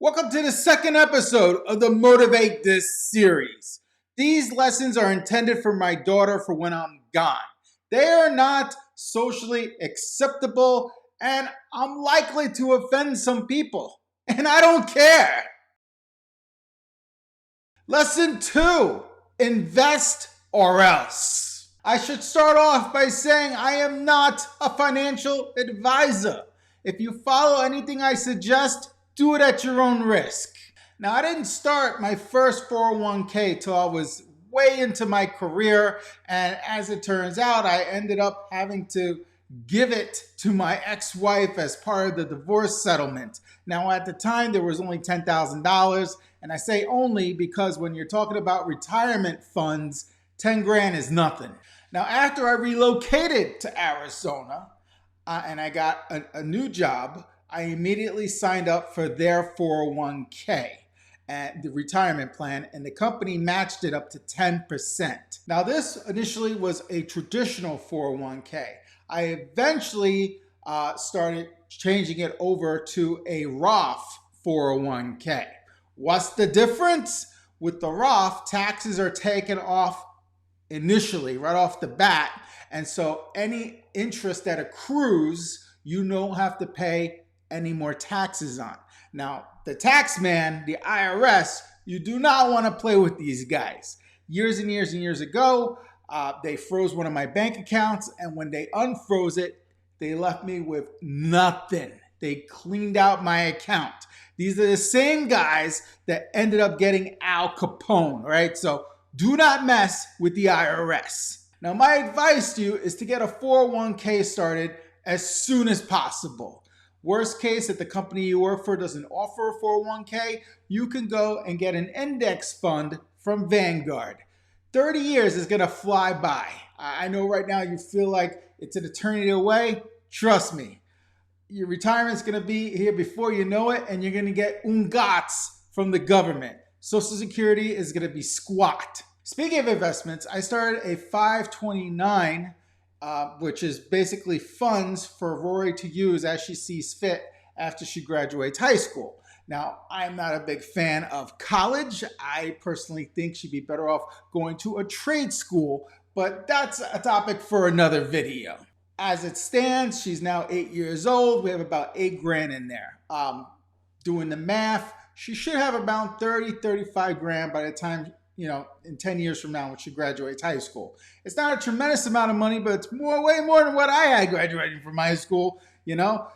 Welcome to the second episode of the Motivate This series. These lessons are intended for my daughter for when I'm gone. They are not socially acceptable, and I'm likely to offend some people, and I don't care. Lesson 2, invest or else. I should start off by saying I am not a financial advisor. If you follow anything I suggest, do it at your own risk. Now, I didn't start my first 401k till I was way into my career, and as it turns out, I ended up having to give it to my ex-wife as part of the divorce settlement. Now, at the time, there was only $10,000, and I say only because when you're talking about retirement funds, 10 grand is nothing. Now, after I relocated to Arizona and I got a new job, I immediately signed up for their 401k and the retirement plan, and the company matched it up to 10%. Now, this initially was a traditional 401k. I eventually started changing it over to a Roth 401k. What's the difference? With the Roth, taxes are taken off initially, right off the bat, and so any interest that accrues, you don't have to pay any more taxes on. Now, the tax man, the IRS, you do not want to play with these guys. Years and years and years ago, they froze one of my bank accounts, and when they unfroze it, they left me with nothing. They cleaned out my account. These are the same guys that ended up getting Al Capone, right? So do not mess with the IRS. Now, my advice to you is to get a 401k started as soon as possible. Worst case, if the company you work for doesn't offer a 401k, you can go and get an index fund from Vanguard. 30 years is gonna fly by. I know right now you feel like it's an eternity away. Trust me, your retirement's gonna be here before you know it, and you're gonna get ungats from the government. Social Security is gonna be squat. Speaking of investments, I started a 529, which is basically funds for Rory to use as she sees fit after she graduates high school. Now, I'm not a big fan of college. I personally think she'd be better off going to a trade school, but that's a topic for another video. As it stands, she's now 8 years old. We have about 8 grand in there. Doing the math, she should have about 35 grand by the time, in 10 years from now when she graduates high school. It's not a tremendous amount of money, but it's way more than what I had graduating from high school,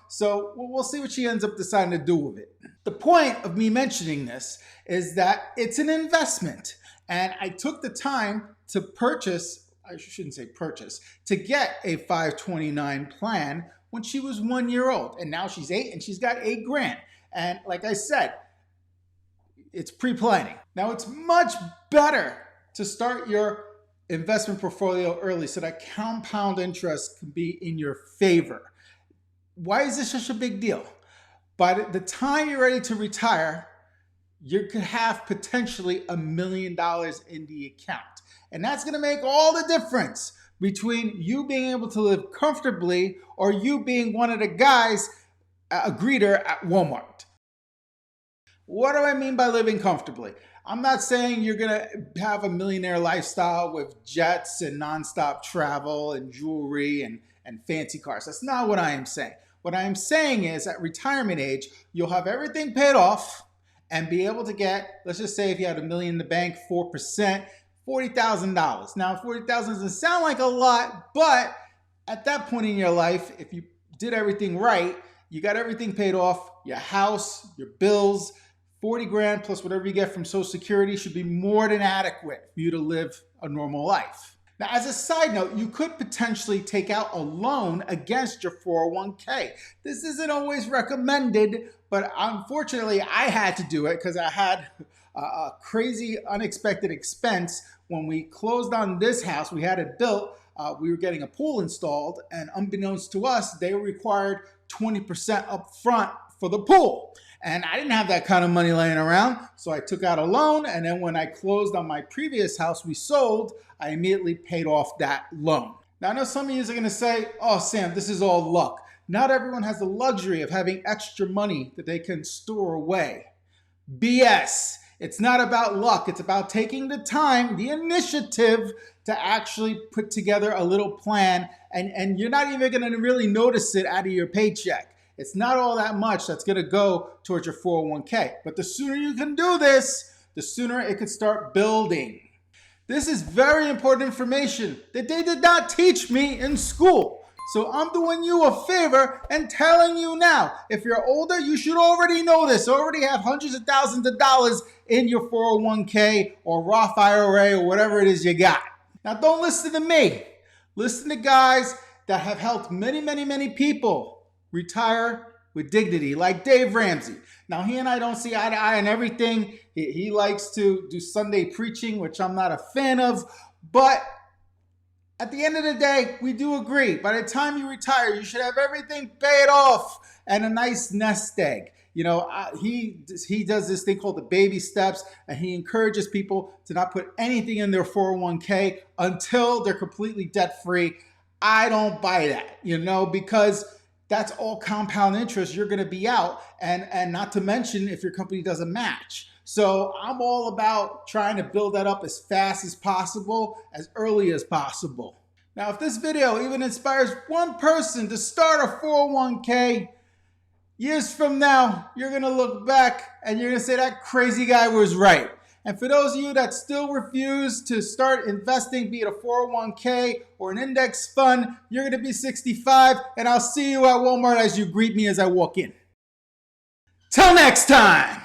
So we'll see what she ends up deciding to do with it. The point of me mentioning this is that it's an investment. And I took the time to to get a 529 plan when she was 1 year old. And now she's 8 and she's got 8 grand. And like I said, it's pre-planning. Now, it's much better to start your investment portfolio early so that compound interest can be in your favor. Why is this such a big deal? By the time you're ready to retire, you could have potentially $1 million in the account. And that's going to make all the difference between you being able to live comfortably or you being one of the guys, a greeter at Walmart. What do I mean by living comfortably? I'm not saying you're going to have a millionaire lifestyle with jets and nonstop travel and jewelry and fancy cars. That's not what I am saying. What I am saying is at retirement age, you'll have everything paid off and be able to get, let's just say if you had $1 million in the bank, 4%, $40,000. Now, $40,000 doesn't sound like a lot, but at that point in your life, if you did everything right, you got everything paid off, your house, your bills, 40 grand plus whatever you get from Social Security should be more than adequate for you to live a normal life. Now, as a side note, you could potentially take out a loan against your 401k. This isn't always recommended, but unfortunately, I had to do it because I had a crazy unexpected expense. When we closed on this house, we had it built, we were getting a pool installed, and unbeknownst to us, they required 20% up front for the pool. And I didn't have that kind of money laying around, so I took out a loan, and then when I closed on my previous house we sold, I immediately paid off that loan. Now, I know some of you are going to say, oh, Sam, this is all luck. Not everyone has the luxury of having extra money that they can store away. BS. It's not about luck. It's about taking the time, the initiative to actually put together a little plan, and you're not even going to really notice it out of your paycheck. It's not all that much that's going to go towards your 401k. But the sooner you can do this, the sooner it could start building. This is very important information that they did not teach me in school. So I'm doing you a favor and telling you now. If you're older, you should already know this. Already have hundreds of thousands of dollars in your 401k or Roth IRA or whatever it is you got. Now don't listen to me. Listen to guys that have helped many, many, many people retire with dignity, like Dave Ramsey. Now he and I don't see eye to eye on everything. He likes to do Sunday preaching, which I'm not a fan of, but at the end of the day, we do agree. By the time you retire, you should have everything paid off and a nice nest egg. You know, he does this thing called the baby steps, and he encourages people to not put anything in their 401k until they're completely debt free. I don't buy that, you know, because that's all compound interest. You're going to be out, and not to mention if your company doesn't match. So I'm all about trying to build that up as fast as possible, as early as possible. Now, if this video even inspires one person to start a 401k, years from now, you're going to look back and you're going to say that crazy guy was right. And for those of you that still refuse to start investing, be it a 401k or an index fund, you're going to be 65, and I'll see you at Walmart as you greet me as I walk in. Till next time.